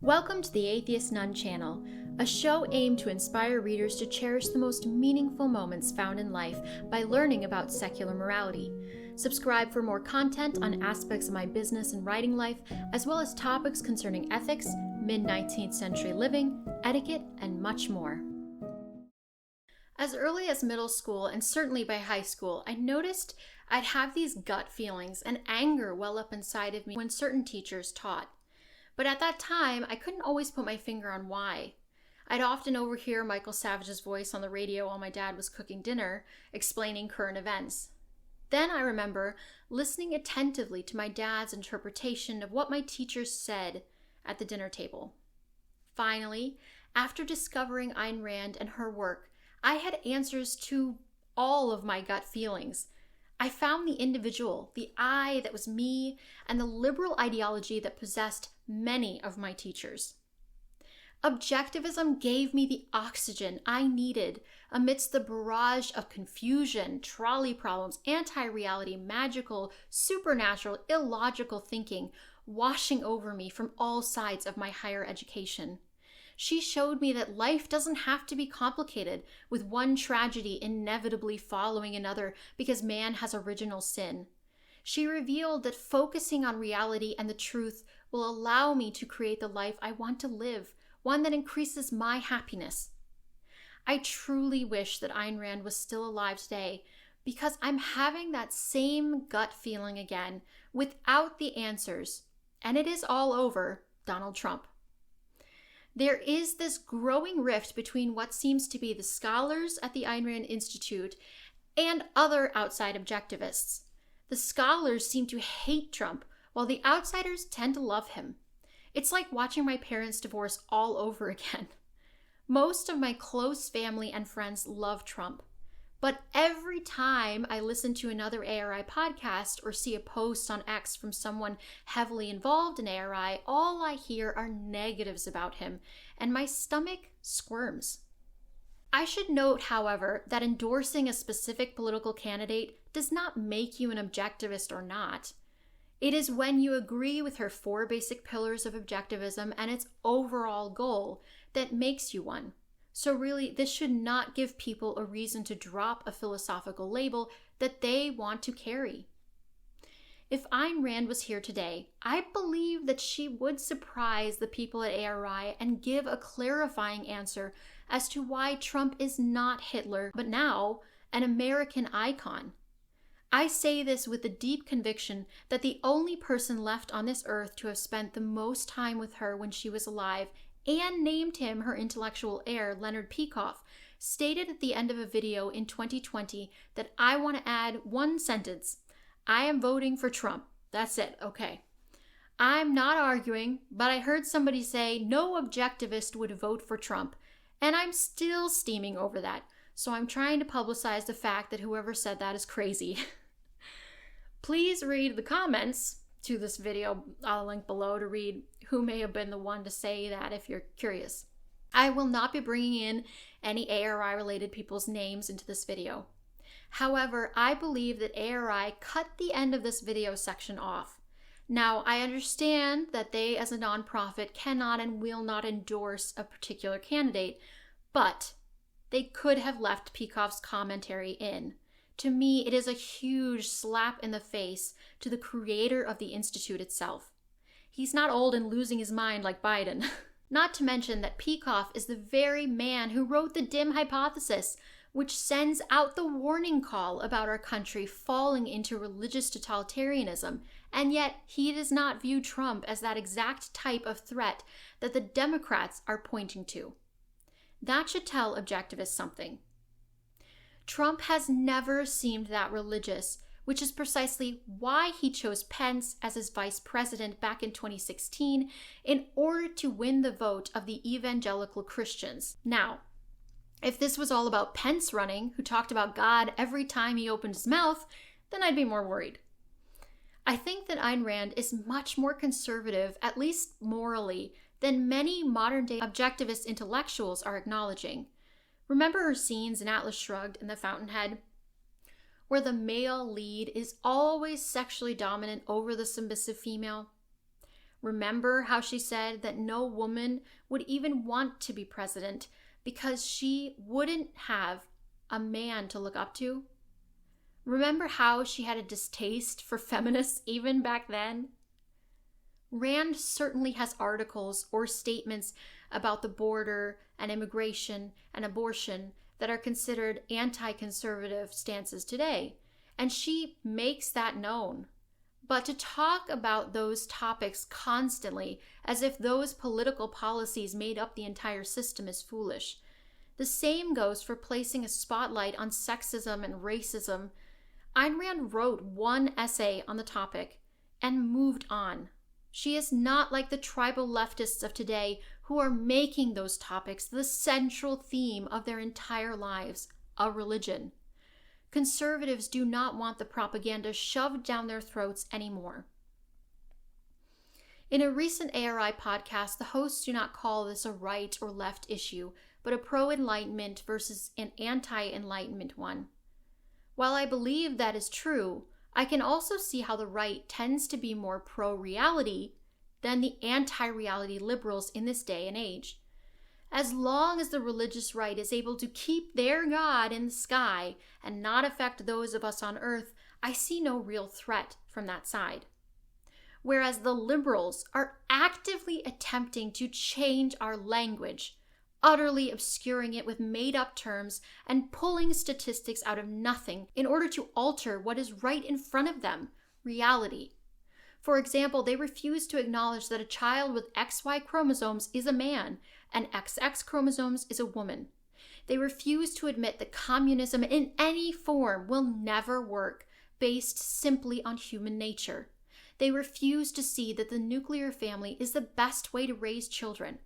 Welcome to the Atheist Nun channel, a show aimed to inspire readers to cherish the most meaningful moments found in life by learning about secular morality. Subscribe for more content on aspects of my business and writing life, as well as topics concerning ethics, mid-19th century living, etiquette, and much more. As early as middle school, and certainly by high school, I noticed I'd have these gut feelings and anger well up inside of me when certain teachers taught. But at that time, I couldn't always put my finger on why. I'd often overhear Michael Savage's voice on the radio while my dad was cooking dinner, explaining current events. Then I remember listening attentively to my dad's interpretation of what my teachers said at the dinner table. Finally, after discovering Ayn Rand and her work, I had answers to all of my gut feelings. I found the individual, the I that was me, and the liberal ideology that possessed many of my teachers. Objectivism gave me the oxygen I needed amidst the barrage of confusion, trolley problems, anti-reality, magical, supernatural, illogical thinking washing over me from all sides of my higher education. She showed me that life doesn't have to be complicated, with one tragedy inevitably following another because man has original sin. She revealed that focusing on reality and the truth will allow me to create the life I want to live, one that increases my happiness. I truly wish that Ayn Rand was still alive today, because I'm having that same gut feeling again without the answers, and it is all over Donald Trump. There is this growing rift between what seems to be the scholars at the Ayn Rand Institute and other outside objectivists. The scholars seem to hate Trump, while the outsiders tend to love him. It's like watching my parents divorce all over again. Most of my close family and friends love Trump, but every time I listen to another ARI podcast or see a post on X from someone heavily involved in ARI, all I hear are negatives about him, and my stomach squirms. I should note, however, that endorsing a specific political candidate does not make you an objectivist or not. It is when you agree with her 4 basic pillars of objectivism and its overall goal that makes you one. So really, this should not give people a reason to drop a philosophical label that they want to carry. If Ayn Rand was here today, I believe that she would surprise the people at ARI and give a clarifying answer as to why Trump is not Hitler, but now an American icon. I say this with the deep conviction that the only person left on this earth to have spent the most time with her when she was alive and named him her intellectual heir, Leonard Peikoff, stated at the end of a video in 2020 that I want to add one sentence: I am voting for Trump. That's it, okay. I'm not arguing, but I heard somebody say no objectivist would vote for Trump, and I'm still steaming over that, so I'm trying to publicize the fact that whoever said that is crazy. Please read the comments to this video. I'll link below to read who may have been the one to say that if you're curious. I will not be bringing in any ARI-related people's names into this video. However, I believe that ARI cut the end of this video section off. Now, I understand that they, as a nonprofit, cannot and will not endorse a particular candidate, but they could have left Peikoff's commentary in. To me, it is a huge slap in the face to the creator of the Institute itself. He's not old and losing his mind like Biden. Not to mention that Peikoff is the very man who wrote the dim hypothesis, which sends out the warning call about our country falling into religious totalitarianism, and yet he does not view Trump as that exact type of threat that the Democrats are pointing to. That should tell objectivists something. Trump has never seemed that religious, which is precisely why he chose Pence as his vice president back in 2016 in order to win the vote of the evangelical Christians. Now, if this was all about Pence running, who talked about God every time he opened his mouth, then I'd be more worried. I think that Ayn Rand is much more conservative, at least morally, than many modern-day objectivist intellectuals are acknowledging. Remember her scenes in Atlas Shrugged and The Fountainhead, where the male lead is always sexually dominant over the submissive female? Remember how she said that no woman would even want to be president because she wouldn't have a man to look up to? Remember how she had a distaste for feminists even back then? Rand certainly has articles or statements about the border and immigration and abortion that are considered anti-conservative stances today, and she makes that known. But to talk about those topics constantly as if those political policies made up the entire system is foolish. The same goes for placing a spotlight on sexism and racism. Ayn Rand wrote one essay on the topic and moved on. She is not like the tribal leftists of today who are making those topics the central theme of their entire lives, a religion. Conservatives do not want the propaganda shoved down their throats anymore. In a recent ARI podcast, the hosts do not call this a right or left issue, but a pro-enlightenment versus an anti-enlightenment one. While I believe that is true, I can also see how the right tends to be more pro-reality than the anti-reality liberals in this day and age. As long as the religious right is able to keep their God in the sky and not affect those of us on earth, I see no real threat from that side. Whereas the liberals are actively attempting to change our language, utterly obscuring it with made-up terms and pulling statistics out of nothing in order to alter what is right in front of them, reality. For example, they refuse to acknowledge that a child with XY chromosomes is a man and XX chromosomes is a woman. They refuse to admit that communism in any form will never work, based simply on human nature. They refuse to see that the nuclear family is the best way to raise children.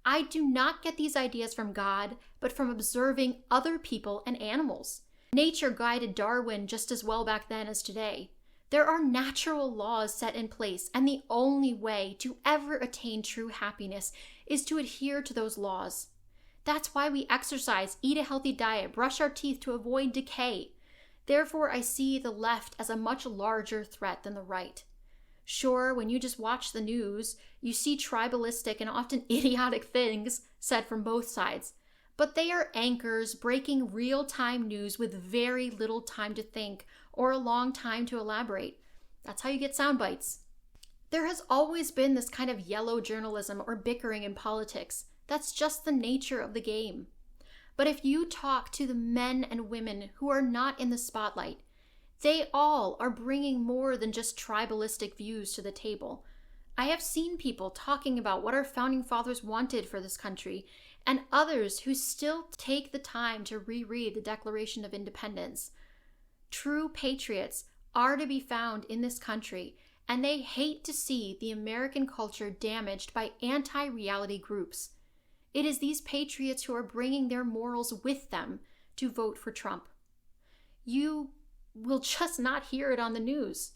I do not get these ideas from God, but from observing other people and animals. Nature guided Darwin just as well back then as today. There are natural laws set in place, and the only way to ever attain true happiness is to adhere to those laws. That's why we exercise, eat a healthy diet, brush our teeth to avoid decay. Therefore, I see the left as a much larger threat than the right. Sure, when you just watch the news, you see tribalistic and often idiotic things said from both sides, but they are anchors breaking real-time news with very little time to think or a long time to elaborate. That's how you get sound bites. There has always been this kind of yellow journalism or bickering in politics. That's just the nature of the game. But if you talk to the men and women who are not in the spotlight, they all are bringing more than just tribalistic views to the table. I have seen people talking about what our founding fathers wanted for this country, and others who still take the time to reread the Declaration of Independence. True patriots are to be found in this country, and they hate to see the American culture damaged by anti-reality groups. It is these patriots who are bringing their morals with them to vote for Trump. You will just not hear it on the news.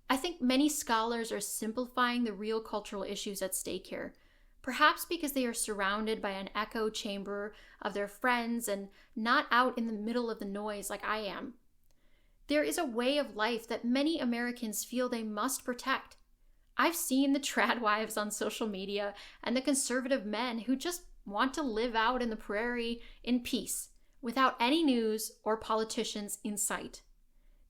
I think many scholars are simplifying the real cultural issues at stake here, perhaps because they are surrounded by an echo chamber of their friends and not out in the middle of the noise like I am. There is a way of life that many Americans feel they must protect. I've seen the trad wives on social media and the conservative men who just want to live out in the prairie in peace, without any news or politicians in sight.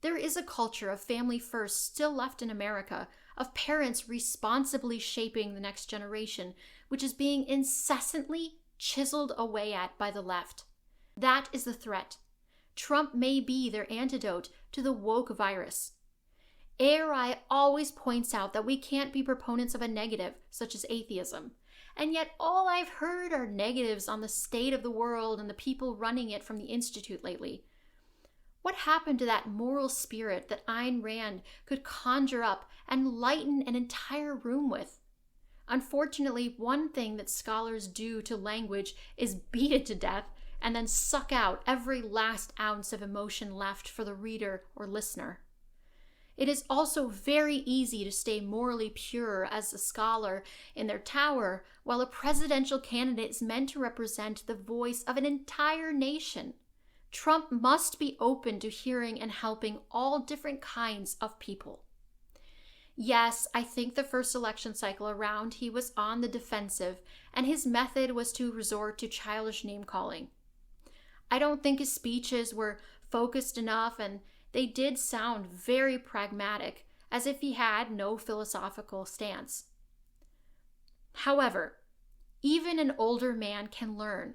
There is a culture of family first still left in America, of parents responsibly shaping the next generation, which is being incessantly chiseled away at by the left. That is the threat. Trump may be their antidote to the woke virus. ARI always points out that we can't be proponents of a negative, such as atheism. And yet all I've heard are negatives on the state of the world and the people running it from the Institute lately. What happened to that moral spirit that Ayn Rand could conjure up and lighten an entire room with? Unfortunately, one thing that scholars do to language is beat it to death and then suck out every last ounce of emotion left for the reader or listener. It is also very easy to stay morally pure as a scholar in their tower while a presidential candidate is meant to represent the voice of an entire nation. Trump must be open to hearing and helping all different kinds of people. Yes, I think the first election cycle around, he was on the defensive, and his method was to resort to childish name-calling. I don't think his speeches were focused enough, and they did sound very pragmatic, as if he had no philosophical stance. However, even an older man can learn.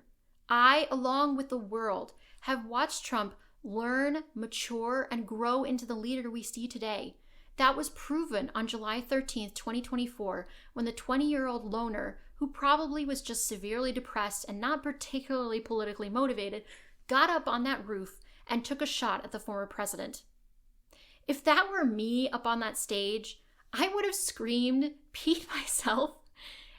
I, along with the world, have watched Trump learn, mature, and grow into the leader we see today. That was proven on July 13th, 2024, when the 20-year-old loner, who probably was just severely depressed and not particularly politically motivated, got up on that roof and took a shot at the former president. If that were me up on that stage, I would have screamed, peed myself,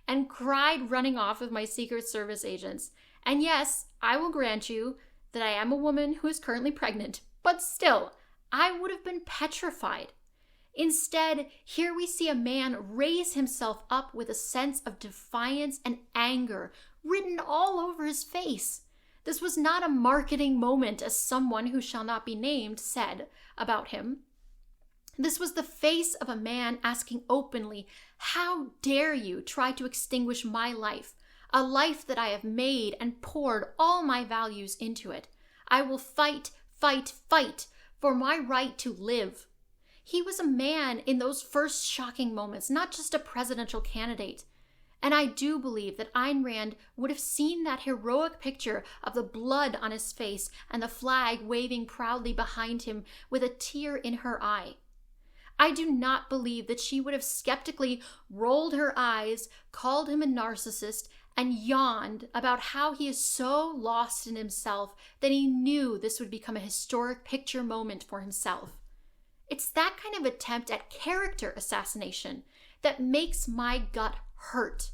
and cried running off with my Secret Service agents. And yes, I will grant you that I am a woman who is currently pregnant, but still, I would have been petrified. Instead, here we see a man raise himself up with a sense of defiance and anger written all over his face. This was not a marketing moment, as someone who shall not be named said about him. This was the face of a man asking openly, "How dare you try to extinguish my life, a life that I have made and poured all my values into it. I will fight, fight, fight for my right to live." He was a man in those first shocking moments, not just a presidential candidate. And I do believe that Ayn Rand would have seen that heroic picture of the blood on his face and the flag waving proudly behind him with a tear in her eye. I do not believe that she would have skeptically rolled her eyes, called him a narcissist, and yawned about how he is so lost in himself that he knew this would become a historic picture moment for himself. It's that kind of attempt at character assassination that makes my gut hurt.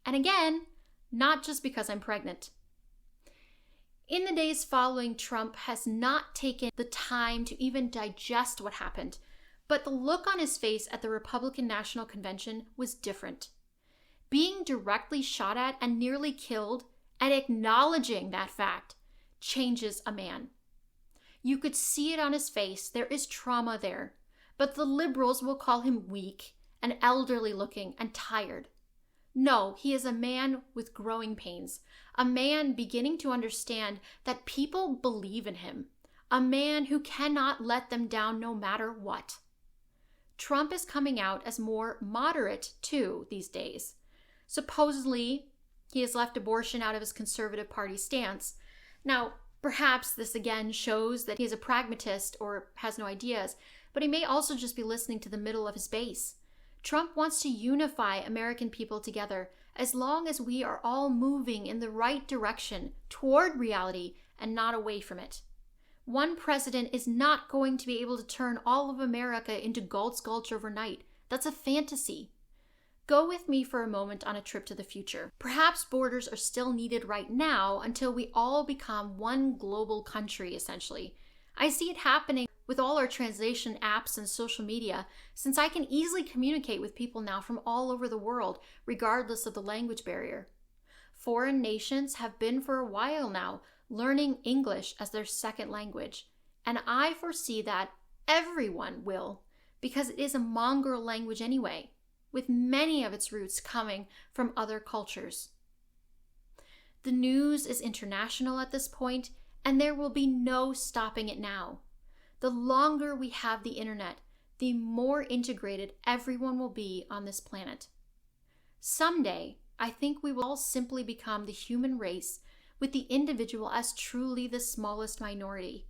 And again, not just because I'm pregnant. In the days following, Trump has not taken the time to even digest what happened, but the look on his face at the Republican National Convention was different. Being directly shot at and nearly killed, and acknowledging that fact, changes a man. You could see it on his face. There is trauma there. But the liberals will call him weak and elderly looking and tired. No, he is a man with growing pains. A man beginning to understand that people believe in him. A man who cannot let them down no matter what. Trump is coming out as more moderate, too, these days. Supposedly, he has left abortion out of his Conservative Party stance. Now, perhaps this again shows that he is a pragmatist or has no ideas, but he may also just be listening to the middle of his base. Trump wants to unify American people together as long as we are all moving in the right direction toward reality and not away from it. One president is not going to be able to turn all of America into Galt's Gulch overnight. That's a fantasy. Go with me for a moment on a trip to the future. Perhaps borders are still needed right now until we all become one global country, essentially. I see it happening with all our translation apps and social media, since I can easily communicate with people now from all over the world, regardless of the language barrier. Foreign nations have been for a while now learning English as their second language, and I foresee that everyone will, because it is a mongrel language anyway, with many of its roots coming from other cultures. The news is international at this point, and there will be no stopping it now. The longer we have the internet, the more integrated everyone will be on this planet. Someday, I think we will all simply become the human race, with the individual as truly the smallest minority.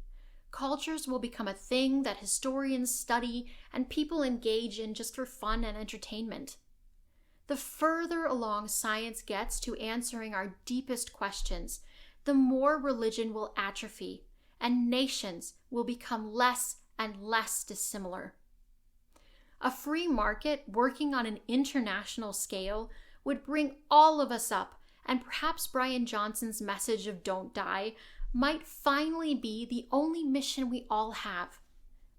Cultures will become a thing that historians study and people engage in just for fun and entertainment. The further along science gets to answering our deepest questions, the more religion will atrophy, and nations will become less and less dissimilar. A free market working on an international scale would bring all of us up, and perhaps Brian Johnson's message of "don't die" might finally be the only mission we all have.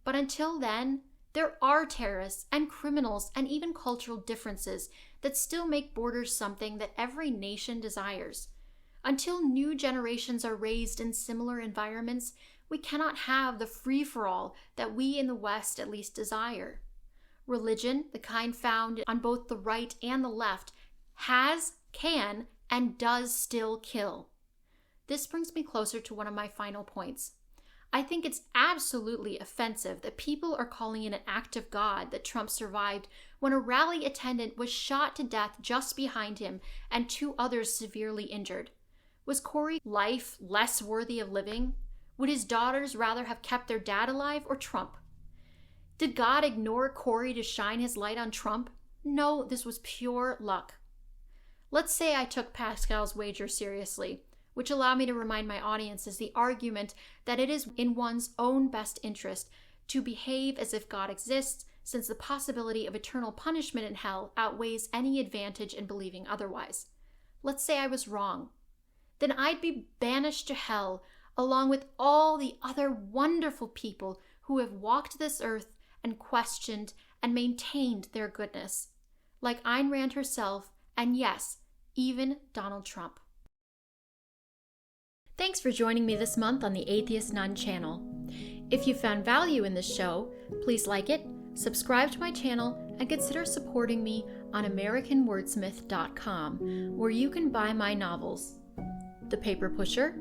But until then, there are terrorists and criminals and even cultural differences that still make borders something that every nation desires. Until new generations are raised in similar environments, we cannot have the free-for-all that we in the West at least desire. Religion, the kind found on both the right and the left, can, and does still kill. This brings me closer to one of my final points. I think it's absolutely offensive that people are calling it an act of God that Trump survived when a rally attendant was shot to death just behind him and 2 others severely injured. Was Corey's life less worthy of living? Would his daughters rather have kept their dad alive or Trump? Did God ignore Corey to shine his light on Trump? No, this was pure luck. Let's say I took Pascal's wager seriously, which allowed me to remind my audiences the argument that it is in one's own best interest to behave as if God exists, since the possibility of eternal punishment in hell outweighs any advantage in believing otherwise. Let's say I was wrong. Then I'd be banished to hell along with all the other wonderful people who have walked this earth and questioned and maintained their goodness, like Ayn Rand herself, and yes, even Donald Trump. Thanks for joining me this month on the Atheist Nun channel. If you found value in this show, please like it, subscribe to my channel, and consider supporting me on AmericanWordsmith.com, where you can buy my novels, The Paper Pusher,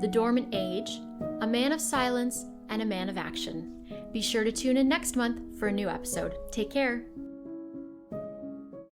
The Dormant Age, A Man of Silence, and A Man of Action. Be sure to tune in next month for a new episode. Take care.